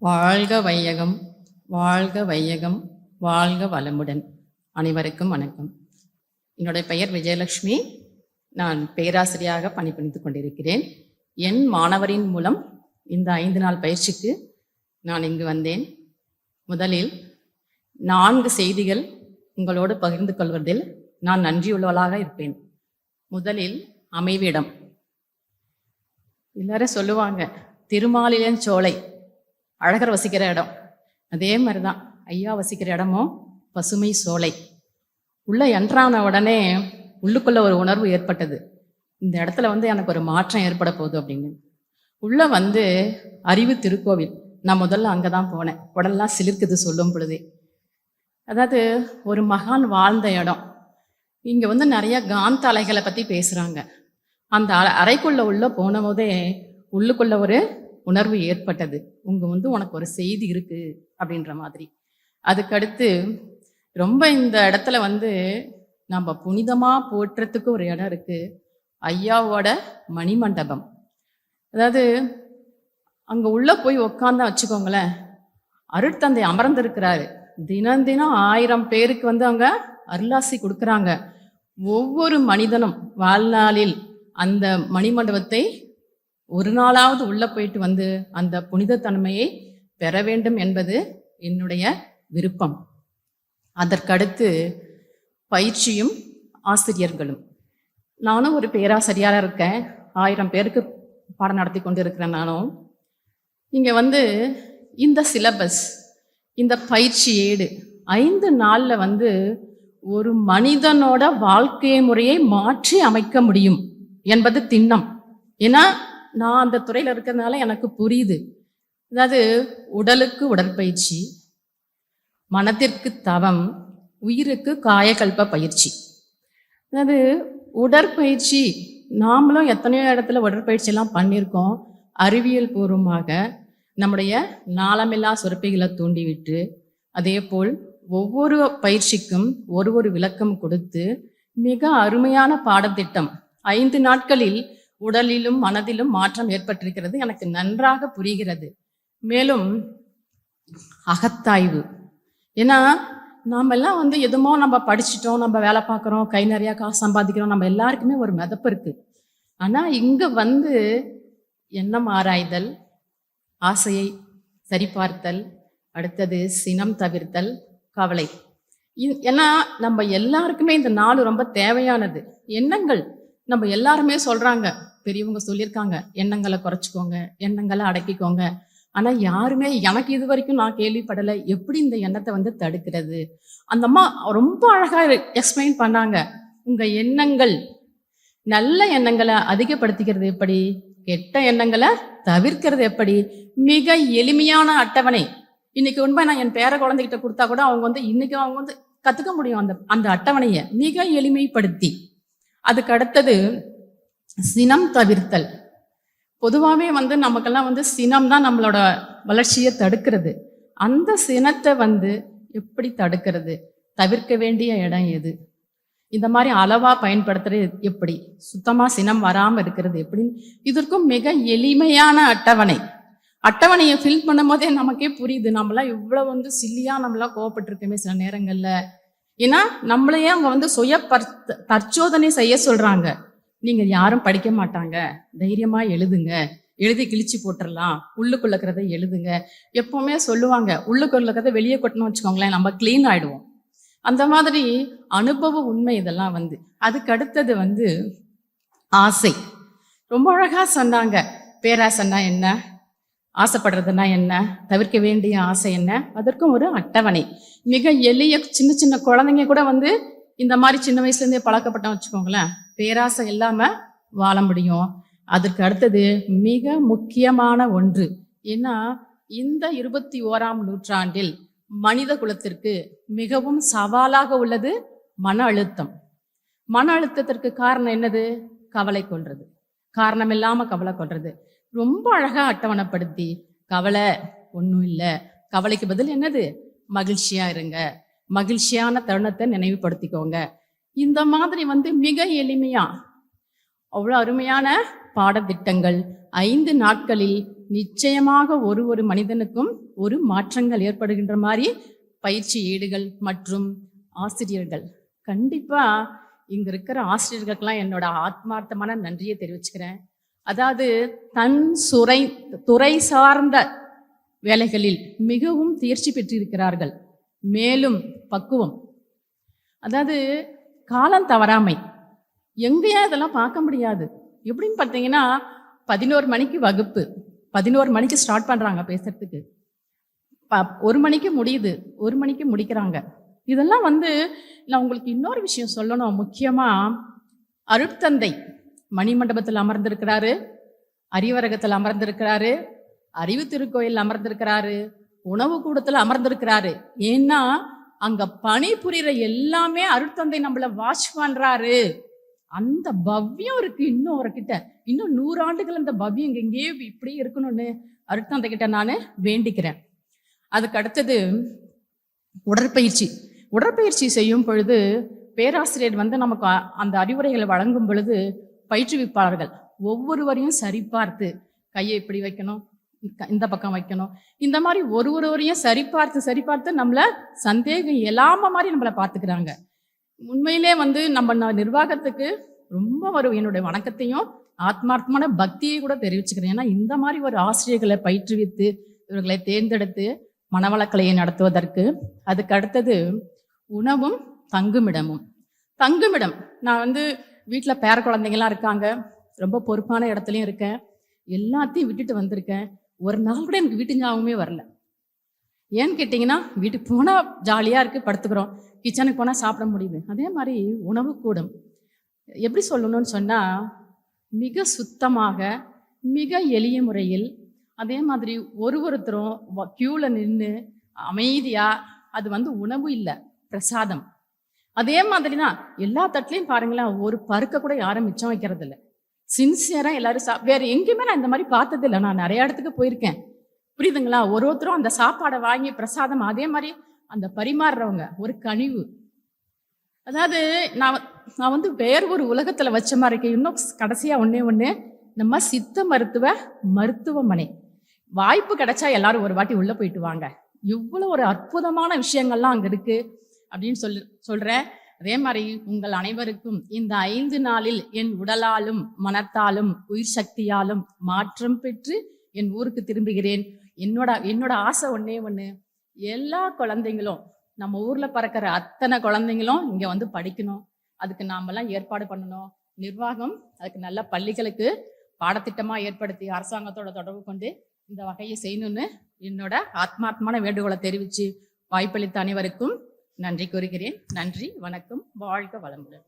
வாழ்க வையகம், வாழ்க வையகம், வாழ்க வளமுடன். அனைவருக்கும் வணக்கம். என்னுடைய பெயர் விஜயலட்சுமி. நான் பேராசிரியராக பணிபுரிந்து கொண்டிருக்கிறேன். என் மாணவரின் மூலம் இந்த 5 நாள் பயிற்சிக்கு நான் இங்கு வந்தேன். முதலில் 4 செய்திகள் உங்களோடு பகிர்ந்து கொள்வதில் நான் நன்றியுள்ளவளாக இருப்பேன். முதலில் அமைவிடம். எல்லாரும் சொல்லுவாங்க, திருமாலியன் சோலை அழகர் வசிக்கிற இடம். அதே மாதிரிதான் ஐயா வசிக்கிற இடமும் பசுமை சோலை. உள்ள என்ட்ரான உடனே உள்ளுக்குள்ள ஒரு உணர்வு ஏற்பட்டது. இந்த இடத்துல எனக்கு ஒரு மாற்றம் ஏற்பட போகுது அப்படின்னு. உள்ள அறிவு திருக்கோவில். நான் முதல்ல அங்கதான் போனேன். உடல்லாம் சிலிர்க்குது சொல்லும் பொழுதே. அதாவது ஒரு மகான் வாழ்ந்த இடம். இங்க நிறைய காந்த அலைகளை பத்தி பேசுறாங்க. அந்த அறைக்குள்ள உள்ள போன போதே உள்ளுக்குள்ள ஒரு உணர்வு ஏற்பட்டது. உனக்கு ஒரு செய்தி இருக்கு அப்படின்ற மாதிரி. அதுக்கடுத்து ரொம்ப இந்த இடத்துல நம்ம புனிதமா போற்றத்துக்கு ஒரு இடம் இருக்கு. ஐயாவோட மணிமண்டபம். அதாவது அங்க உள்ள போய் உக்காந்தா வச்சுக்கோங்களேன், அருட்தந்தை அமர்ந்திருக்கிறாரு. தினம் தினம் 1000 பேருக்கு அவங்க அருளாசி கொடுக்குறாங்க. ஒவ்வொரு மனிதனும் வாழ்நாளில் அந்த மணிமண்டபத்தை ஒரு நாளாவது உள்ள போயிட்டு அந்த புனிதத்தன்மையை பெற வேண்டும் என்பது என்னுடைய விருப்பம். அதற்கடுத்து பயிற்சியும் ஆசிரியர்களும். நானும் ஒரு பேராசிரியராக இருக்கேன். 1000 பேருக்கு பாடம் நடத்தி கொண்டு இருக்கிறேன். நானும் இங்க இந்த சிலபஸ், இந்த பயிற்சி ஏடு 5 நாள்ல ஒரு மனிதனோட வாழ்க்கை முறையை மாற்றி அமைக்க முடியும் என்பது திண்ணம். ஏன்னா நான் அந்த துறையில இருக்கிறதுனால எனக்கு புரியுது. அதாவது உடலுக்கு உடற்பயிற்சி, மனத்திற்கு தவம், உயிருக்கு காயகல்ப பயிற்சி. அதாவது உடற்பயிற்சி நாமளும் எத்தனையோ இடத்துல உடற்பயிற்சி எல்லாம் பண்ணியிருக்கோம். அறிவியல் பூர்வமாக நம்முடைய நாளமில்லா சுரப்பிகளை தூண்டிவிட்டு, அதே போல் ஒவ்வொரு பயிற்சிக்கும் ஒரு விளக்கம் கொடுத்து மிக அருமையான பாடத்திட்டம். 5 நாட்களில் உடலிலும் மனதிலும் மாற்றம் ஏற்பட்டிருக்கிறது. எனக்கு நன்றாக புரிகிறது. மேலும் அகத்தாய்வு. ஏன்னா நாம எல்லாம் எதுமோ நம்ம படிச்சுட்டோம், நம்ம வேலை பார்க்குறோம், கை நிறைய காசு சம்பாதிக்கிறோம், நம்ம எல்லாருக்குமே ஒரு மிதப்பு இருக்கு. ஆனா இங்க எண்ணம் ஆராய்தல், ஆசையை சரிபார்த்தல், அடுத்தது சினம் தவிர்த்தல், கவலை. ஏன்னா நம்ம எல்லாருக்குமே இந்த 4 ரொம்ப தேவையானது. எண்ணங்கள் நம்ம எல்லாருமே சொல்றாங்க, பெரியவங்க சொல்லியிருக்காங்க, எண்ணங்களை குறைச்சிக்கோங்க, எண்ணங்களை அடக்கிக்கோங்க. ஆனா யாருமே, எனக்கு இது வரைக்கும் நான் கேள்விப்படலை, எப்படி இந்த எண்ணத்தை தடுக்கிறது. அந்த அம்மா ரொம்ப அழகா எக்ஸ்பிளைன் பண்ணாங்க. உங்க எண்ணங்கள், நல்ல எண்ணங்களை அதிகப்படுத்திக்கிறது எப்படி, கெட்ட எண்ணங்களை தவிர்க்கிறது எப்படி. மிக எளிமையான அட்டவணை. இன்னைக்கு உண்மை நான் என் பேர குழந்தைகிட்ட கொடுத்தா கூட அவங்க இன்னைக்கு அவங்க கத்துக்க முடியும் அந்த அட்டவணையை மிக எளிமைப்படுத்தி. அதுக்கு அடுத்தது சினம் தவிர்த்தல். பொதுவாகவே நமக்கெல்லாம் சினம் தான் நம்மளோட வளர்ச்சியை தடுக்கிறது. அந்த சினத்தை எப்படி தடுக்கிறது, தவிர்க்க வேண்டிய இடம் எது, இந்த மாதிரி அளவா பயன்படுத்துறது எப்படி, சுத்தமா சினம் வராம இருக்கிறது எப்படின்னு இதற்கும் மிக எளிமையான அட்டவணை. அட்டவணையை ஃபில் பண்ணும் போதே நமக்கே புரியுது, நம்மளாம் இவ்வளவு சில்லியா நம்மளாம் கோவப்பட்டிருக்கோமே சில நேரங்கள்ல. ஏன்னா நம்மளையே அவங்க சுய தற்சோதனை செய்ய சொல்றாங்க. நீங்க யாரும் படிக்க மாட்டாங்க, தைரியமா எழுதுங்க, எழுதி கிழிச்சு போட்டுடலாம், உள்ளுக்குள்ள இருக்கிறத எழுதுங்க. எப்பவுமே சொல்லுவாங்க, உள்ளுக்குள்ள இருக்கிறத வெளியே கொட்டணும் வச்சுக்கோங்களேன், நம்ம கிளீன் ஆயிடுவோம். அந்த மாதிரி அனுபவ உண்மை இதெல்லாம். அதுக்கு அடுத்தது ஆசை. ரொம்ப அழகா சொன்னாங்க. பேராசைன்னா என்ன, ஆசைப்படுறதுன்னா என்ன, தவிர்க்க வேண்டிய ஆசை என்ன, அதற்கும் ஒரு அட்டவணை. மிக எளிய சின்ன குழந்தைங்க கூட இந்த மாதிரி சின்ன வயசுல இருந்தே பழக்கப்பட்டோம் வச்சுக்கோங்களேன், பேராசை இல்லாம வாழ முடியும். அதற்கு அடுத்தது மிக முக்கியமான ஒன்று. ஏன்னா இந்த 21ஆம் நூற்றாண்டில் மனித குலத்திற்கு மிகவும் சவாலாக உள்ளது மன அழுத்தம். மன அழுத்தத்திற்கு காரணம் என்னது, கவலை கொள்றது, காரணம் இல்லாம கவலை கொள்றது. ரொம்ப அழகா அட்டவணைப்படுத்தி, கவலை ஒன்றும் இல்லை, கவலைக்கு பதில் என்னது, மகிழ்ச்சியா இருங்க, மகிழ்ச்சியான தருணத்தை நினைவுபடுத்திக்கோங்க. இந்த மாதிரி மிக எளிமையா அவ்வளோ அருமையான பாடத்திட்டங்கள், 5 நாட்களில் நிச்சயமாக ஒரு மனிதனுக்கும் ஒரு மாற்றங்கள் ஏற்படுகின்ற மாதிரி பயிற்சி ஏடுகள் மற்றும் ஆசிரியர்கள். கண்டிப்பா இங்க இருக்கிற ஆசிரியர்களுக்கெல்லாம் என்னோட ஆத்மார்த்தமான நன்றியை தெரிவிச்சுக்கிறேன். அதாவது துறை சார்ந்த வேலைகளில் மிகவும் தேர்ச்சி பெற்றிருக்கிறார்கள். மேலும் பக்குவம், அதாவது காலம் தவறாமை எங்கேயா இதெல்லாம் பார்க்க முடியாது. எப்படின்னு பார்த்தீங்கன்னா 11 மணிக்கு வகுப்பு, 11 மணிக்கு ஸ்டார்ட் பண்ணுறாங்க பேசுறதுக்கு, 1 மணிக்கு முடியுது, 1 மணிக்கு முடிக்கிறாங்க. இதெல்லாம் நான் உங்களுக்கு இன்னொரு விஷயம் சொல்லணும். முக்கியமாக அருட்தந்தை மணிமண்டபத்தில் அமர்ந்திருக்கிறாரு, அறிவரகத்தில் அமர்ந்திருக்கிறாரு, அறிவு திருக்கோயில் அமர்ந்திருக்கிறாரு, உணவு கூடத்தில் அமர்ந்திருக்கிறாரு. ஏன்னா அங்க பணி புரிகிற எல்லாமே அருட்தந்தை நம்மள வாட்ச் பண்றாரு. அந்த பவ்யம் இருக்கு இன்னும் அவர்கிட்ட. இன்னும் 100 ஆண்டுகள் அந்த பவ்யம் எங்கேயே இப்படியே இருக்கணும்னு அருட்தந்தை கிட்ட நான் வேண்டிக்கிறேன். அதுக்கு அடுத்தது உடற்பயிற்சி செய்யும் பொழுது பேராசிரியர் நமக்கு அந்த அறிவுரைகளை வழங்கும் பொழுது பயிற்றுவிப்பாளர்கள் ஒவ்வொருவரையும் சரிபார்த்து கையை இப்படி வைக்கணும், இந்த பக்கம் வைக்கணும், இந்த மாதிரி ஒருவரையும் சரிபார்த்து நம்மள சந்தேகம் இல்லாம மாதிரி நம்மளை பார்த்துக்கிறாங்க. உண்மையிலே நம்ம நிர்வாகத்துக்கு ரொம்ப என்னுடைய வணக்கத்தையும் ஆத்மார்த்தமான பக்தியை கூட தெரிவிச்சுக்கிறேன். ஏன்னா இந்த மாதிரி ஒரு ஆசிரியர்களை பயிற்றுவித்து இவர்களை தேர்ந்தெடுத்து மனவளக்கலையை நடத்துவதற்கு. அதுக்கு அடுத்தது உணவும் தங்குமிடம். நான் வீட்டில் பேர குழந்தைங்களாம் இருக்காங்க, ரொம்ப பொறுப்பான இடத்துலையும் இருக்கேன், எல்லாத்தையும் விட்டுட்டு வந்திருக்கேன். ஒரு நாள் கூட எனக்கு வீட்டு ஞாபகமே வரல. ஏன்னு கேட்டிங்கன்னா வீட்டுக்கு போனால் ஜாலியாக இருக்குது, படுத்துக்கிறோம், கிச்சனுக்கு போனால் சாப்பிட முடியுது. அதே மாதிரி உணவு கூடம் எப்படி சொல்லணும்னு சொன்னால் மிக சுத்தமாக மிக எளிய முறையில், அதே மாதிரி ஒருத்தரும் க்யூவில் நின்று அமைதியாக, அது உணவு இல்லை பிரசாதம். அதே மாதிரி தான் எல்லா தட்டுலையும் பாருங்களேன், ஒரு பருக்க கூட யாரும் மிச்சம் வைக்கிறது இல்லை. சின்சியராக எல்லாரும் வேறு எங்கேயுமே நான் இந்த மாதிரி பார்த்தது இல்லை. நான் நிறைய இடத்துக்கு போயிருக்கேன், புரியுதுங்களா? ஒருத்தரும் அந்த சாப்பாடை வாங்கி பிரசாதம், அதே மாதிரி அந்த பரிமாறுறவங்க ஒரு கனிவு. அதாவது நான் வேறு ஒரு உலகத்துல வச்ச மாதிரி இருக்கேன். இன்னும் கடைசியா ஒண்ணு நம்ம சித்த மருத்துவமனை வாய்ப்பு கிடைச்சா எல்லாரும் ஒரு வாட்டி உள்ள போயிட்டு வாங்க. இவ்வளவு ஒரு அற்புதமான விஷயங்கள்லாம் அங்க இருக்கு அப்படின்னு சொல்றேன். அதே மாதிரி உங்கள் அனைவருக்கும் இந்த 5 நாளில் என் உடலாலும் மனத்தாலும் உயிர் சக்தியாலும் மாற்றம் பெற்று என் ஊருக்கு திரும்புகிறேன். என்னோட ஆசை ஒண்ணு, எல்லா குழந்தைங்களும், நம்ம ஊர்ல பறக்கிற அத்தனை குழந்தைங்களும் இங்க படிக்கணும். அதுக்கு நாமெல்லாம் ஏற்பாடு பண்ணணும். நிர்வாகம் அதுக்கு நல்ல பள்ளிகளுக்கு பாடத்திட்டமா ஏற்படுத்தி அரசாங்கத்தோட தொடர்பு கொண்டு இந்த வகையை செய்யணும்னு என்னோட ஆத்மார்த்தமான வேண்டுகோளை தெரிவித்து வாய்ப்பளித்த அனைவருக்கும் நன்றி கூறுகிறேன். நன்றி, வணக்கம், வாழ்க வளமுடன்.